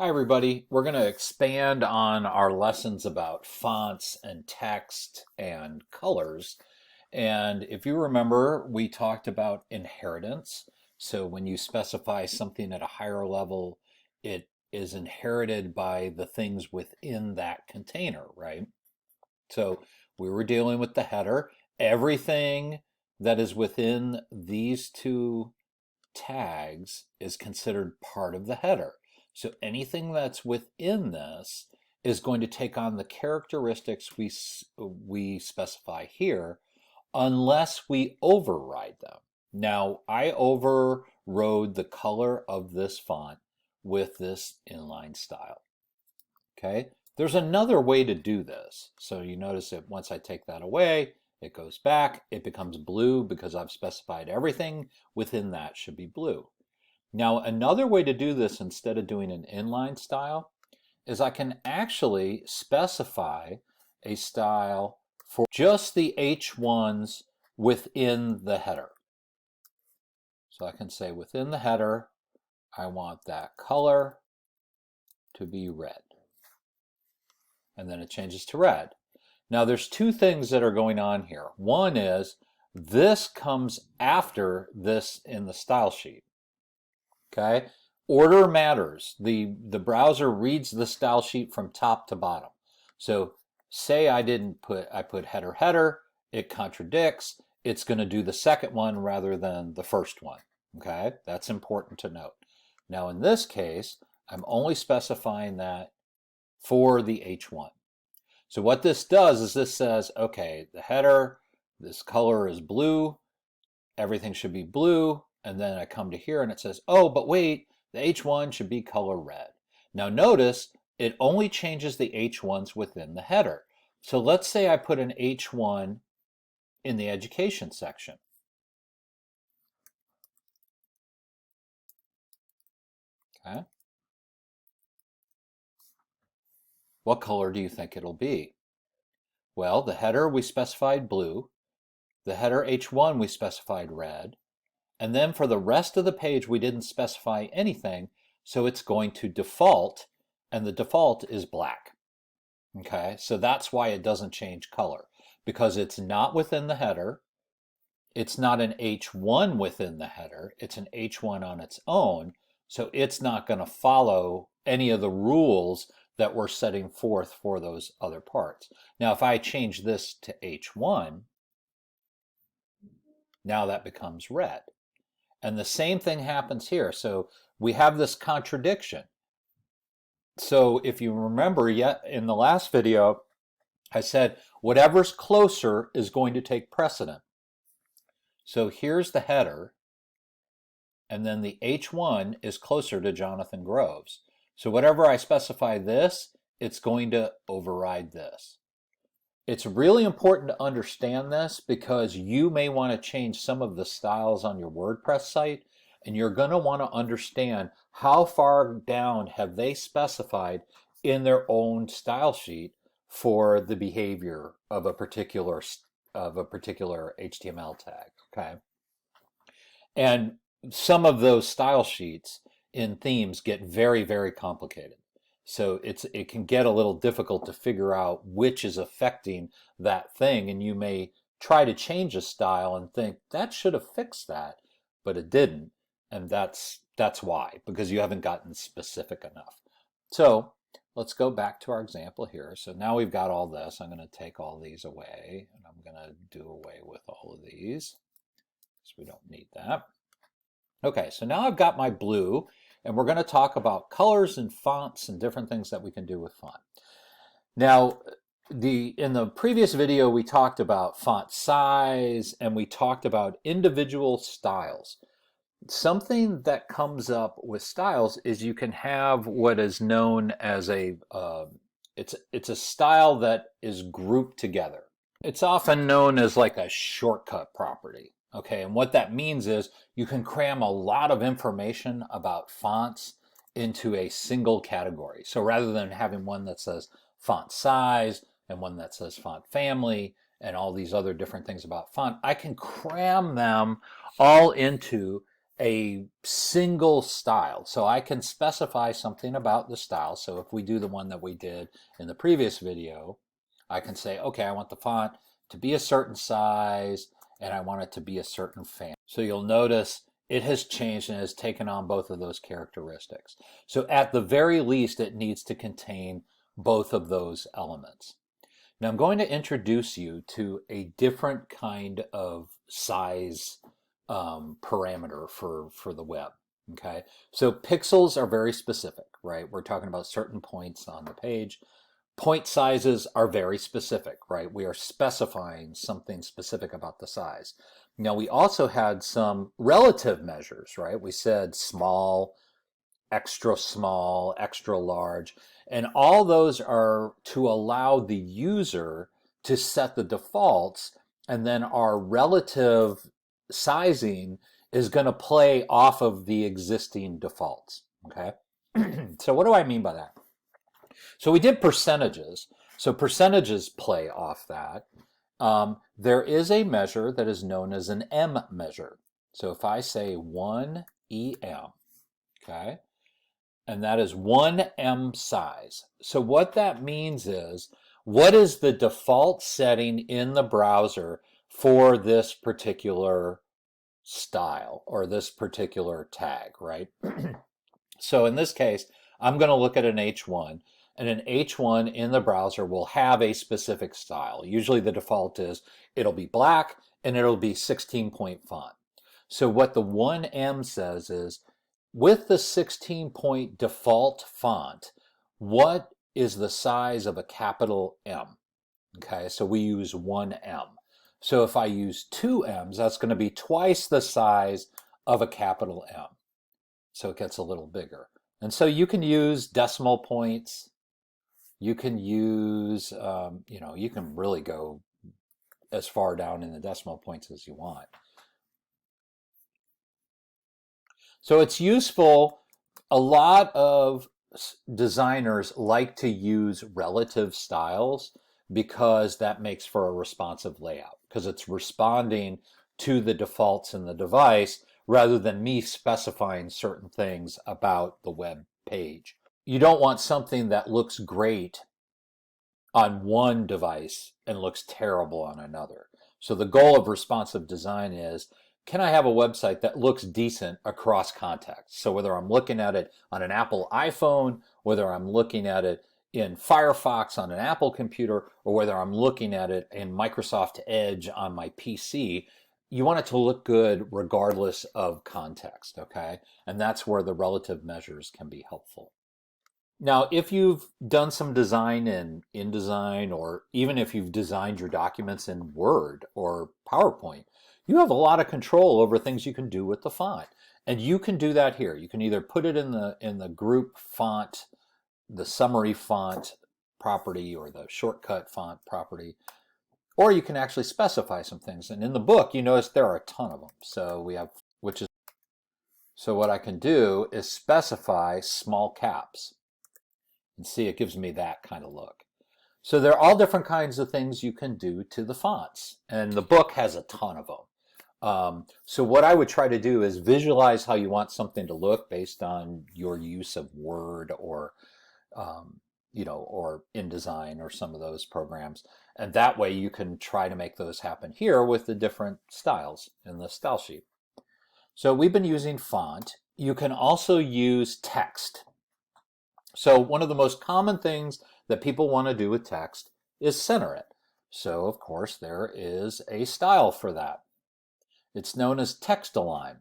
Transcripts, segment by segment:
Hi, everybody. We're going to expand on our lessons about fonts and text and colors. And if you remember, we talked about inheritance. So when you specify something at a higher level, it is inherited by the things within that container, right? So we were dealing with the header. Everything that is within these two tags is considered part of the header. So anything that's within this is going to take on the characteristics we specify here unless we override them. Now, I overrode the color of this font with this inline style. Okay, there's another way to do this. So you notice that once I take that away, it goes back, it becomes blue because I've specified everything within that should be blue. Now, another way to do this instead of doing an inline style is I can actually specify a style for just the H1s within the header. So I can say within the header, I want that color to be red. And then it changes to red. Now there's two things that are going on here. One is this comes after this in the style sheet. Okay, order matters. The browser reads the style sheet from top to bottom. So say I put header header, it contradicts. It's going to do the second one rather than the first one. Okay, that's important to note. Now in this case, I'm only specifying that for the H1. So what this does is this says, okay, the header, this color is blue, everything should be blue, and then I come to here and it says, oh, but wait, the H1 should be color red. Now notice it only changes the H1s within the header. So let's say I put an H1 in the education section. Okay. What color do you think it'll be? Well, the header we specified blue, the header H1 we specified red, and then for the rest of the page we didn't specify anything, so it's going to default, and the default is black. Okay, so that's why it doesn't change color, because it's not within the header, it's not an H1 within the header, it's an H1 on its own, so it's not going to follow any of the rules that we're setting forth for those other parts. Now if I change this to H1, now that becomes red. And the same thing happens here. So we have this contradiction. So if you remember yet in the last video, I said whatever's closer is going to take precedent. So here's the header, and then the H1 is closer to Jonathan Groves. So whatever I specify this, it's going to override this. It's really important to understand this because you may want to change some of the styles on your WordPress site, and you're going to want to understand how far down have they specified in their own style sheet for the behavior of a particular HTML tag. Okay, and some of those style sheets in themes get very, very complicated. So it can get a little difficult to figure out which is affecting that thing, and you may try to change a style and think that should have fixed that, but it didn't, and that's why, because you haven't gotten specific enough. So let's go back to our example here. So now we've got all this. I'm going to take all these away, and I'm going to do away with all of these because we don't need that. Okay, so now I've got my blue, and we're going to talk about colors and fonts and different things that we can do with font. Now, in the previous video, we talked about font size, and we talked about individual styles. Something that comes up with styles is you can have what is known as it's a style that is grouped together. It's often known as like a shortcut property. Okay, and what that means is you can cram a lot of information about fonts into a single category. So rather than having one that says font size and one that says font family and all these other different things about font, I can cram them all into a single style. So I can specify something about the style. So if we do the one that we did in the previous video, I can say, okay, I want the font to be a certain size and I want it to be a certain font. So you'll notice it has changed and has taken on both of those characteristics. So at the very least, it needs to contain both of those elements. Now I'm going to introduce you to a different kind of size parameter for the web. Okay, so pixels are very specific, right? We're talking about certain points on the page. Point sizes are very specific, right? We are specifying something specific about the size. Now we also had some relative measures, right? We said small, extra large, and all those are to allow the user to set the defaults, and then our relative sizing is going to play off of the existing defaults, okay? So what do I mean by that? So we did percentages. So percentages play off that. There is a measure that is known as an M measure. So if I say 1 EM, okay, and that is 1 M size. So what that means is, what is the default setting in the browser for this particular style or this particular tag, right? So in this case, I'm going to look at an H1, and an H1 in the browser will have a specific style. Usually the default is it'll be black and it'll be 16-point font. So what the 1M says is, with the 16-point default font, what is the size of a capital M? Okay, so we use 1M. So if I use 2 M's, that's going to be twice the size of a capital M. So it gets a little bigger. And so you can use decimal points. You can use, you can really go as far down in the decimal points as you want. So it's useful. A lot of designers like to use relative styles because that makes for a responsive layout, because it's responding to the defaults in the device rather than me specifying certain things about the web page. You don't want something that looks great on one device and looks terrible on another. So the goal of responsive design is, can I have a website that looks decent across contexts? So whether I'm looking at it on an Apple iPhone, whether I'm looking at it in Firefox on an Apple computer, or whether I'm looking at it in Microsoft Edge on my PC, you want it to look good regardless of context, okay? And that's where the relative measures can be helpful. Now, if you've done some design in InDesign, or even if you've designed your documents in Word or PowerPoint, you have a lot of control over things you can do with the font. And you can do that here. You can either put it in the group font, the summary font property, or the shortcut font property, or you can actually specify some things. And in the book, you notice there are a ton of them. So so what I can do is specify small caps. And see, it gives me that kind of look. So there are all different kinds of things you can do to the fonts, and the book has a ton of them. So what I would try to do is visualize how you want something to look based on your use of Word or or InDesign or some of those programs. And that way you can try to make those happen here with the different styles in the style sheet. So we've been using font. You can also use text. So one of the most common things that people want to do with text is center it. So of course there is a style for that. It's known as text align.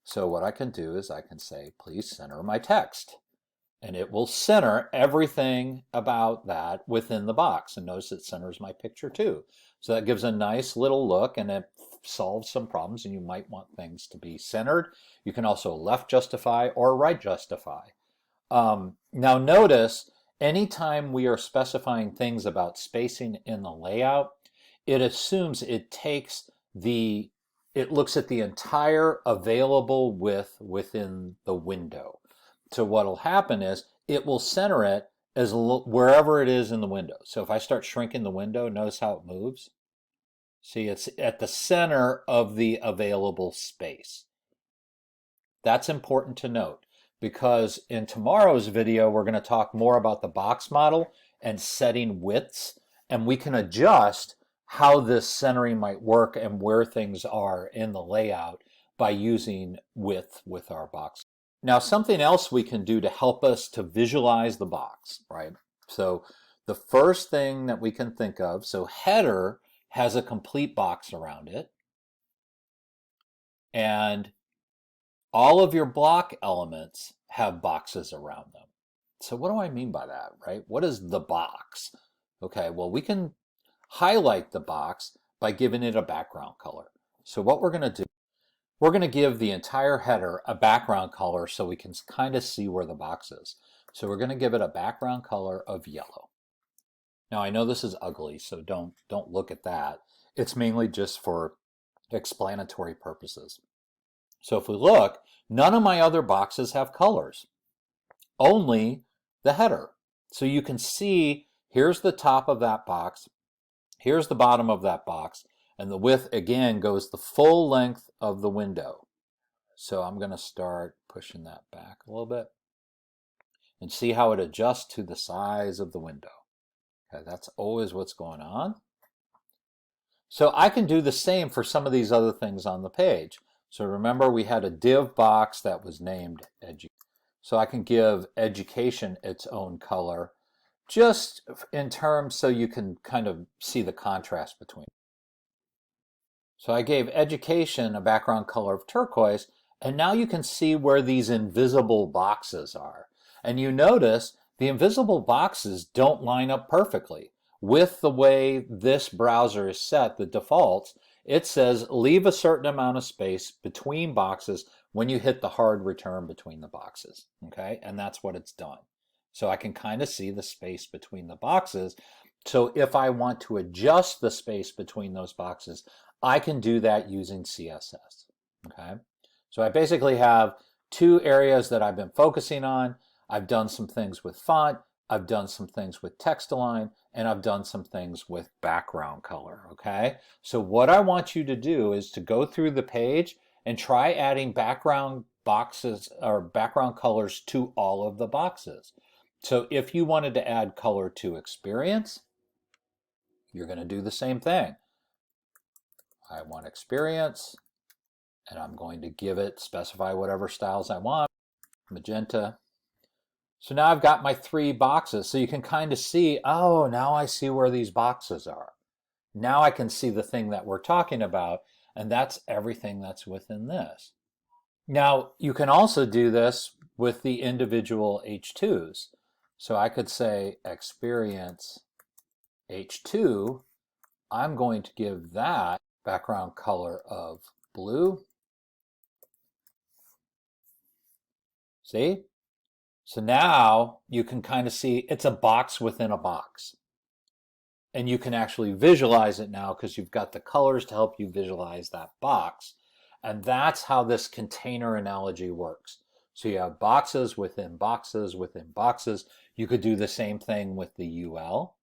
So what I can do is I can say, please center my text. And it will center everything about that within the box. And notice it centers my picture too. So that gives a nice little look, and it solves some problems, and you might want things to be centered. You can also left justify or right justify. Now notice, anytime we are specifying things about spacing in the layout, it assumes it looks at the entire available width within the window. So what will happen is it will center it as wherever it is in the window. So if I start shrinking the window, notice how it moves. See, it's at the center of the available space. That's important to note because in tomorrow's video, we're going to talk more about the box model and setting widths, and we can adjust how this centering might work and where things are in the layout by using width with our box. Now, something else we can do to help us to visualize the box, right? So the first thing that we can think of, so header has a complete box around it, and all of your block elements have boxes around them. So what do I mean by that, right? What is the box? Okay, well, we can highlight the box by giving it a background color. So what we're going to do, we're going to give the entire header a background color so we can kind of see where the box is. So we're going to give it a background color of yellow. Now I know this is ugly, so don't look at that. It's mainly just for explanatory purposes. So if we look, none of my other boxes have colors, only the header. So you can see here's the top of that box, here's the bottom of that box, and the width again goes the full length of the window. So I'm going to start pushing that back a little bit and see how it adjusts to the size of the window. Okay, that's always what's going on. So I can do the same for some of these other things on the page. So remember we had a div box that was named education. So I can give education its own color just in terms so you can kind of see the contrast between. So I gave education a background color of turquoise, and now you can see where these invisible boxes are. And you notice the invisible boxes don't line up perfectly. With the way this browser is set, the defaults, it says leave a certain amount of space between boxes when you hit the hard return between the boxes, okay? And that's what it's done. So I can kind of see the space between the boxes. So if I want to adjust the space between those boxes, I can do that using CSS, okay? So I basically have two areas that I've been focusing on. I've done some things with font, I've done some things with text align, and I've done some things with background color, okay? So what I want you to do is to go through the page and try adding background boxes or background colors to all of the boxes. So if you wanted to add color to experience, you're going to do the same thing. I want experience, and I'm going to give it, specify whatever styles I want, magenta. So now I've got my three boxes. So you can kind of see, oh, now I see where these boxes are. Now I can see the thing that we're talking about, and that's everything that's within this. Now, you can also do this with the individual H2s. So I could say experience H2. I'm going to give that background color of blue. See? So now you can kind of see it's a box within a box. And you can actually visualize it now because you've got the colors to help you visualize that box. And that's how this container analogy works. So you have boxes within boxes within boxes. You could do the same thing with the UL.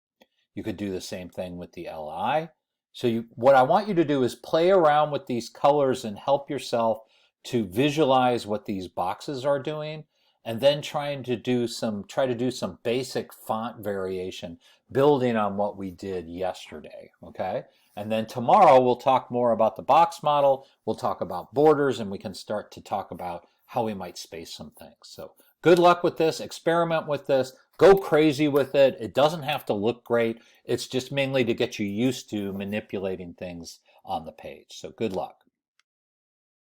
You could do the same thing with the LI. So what I want you to do is play around with these colors and help yourself to visualize what these boxes are doing, and then try to do some basic font variation, building on what we did yesterday, okay? And then tomorrow we'll talk more about the box model, we'll talk about borders, and we can start to talk about how we might space some things. So good luck with this, experiment with this, go crazy with it. It doesn't have to look great, it's just mainly to get you used to manipulating things on the page. So good luck.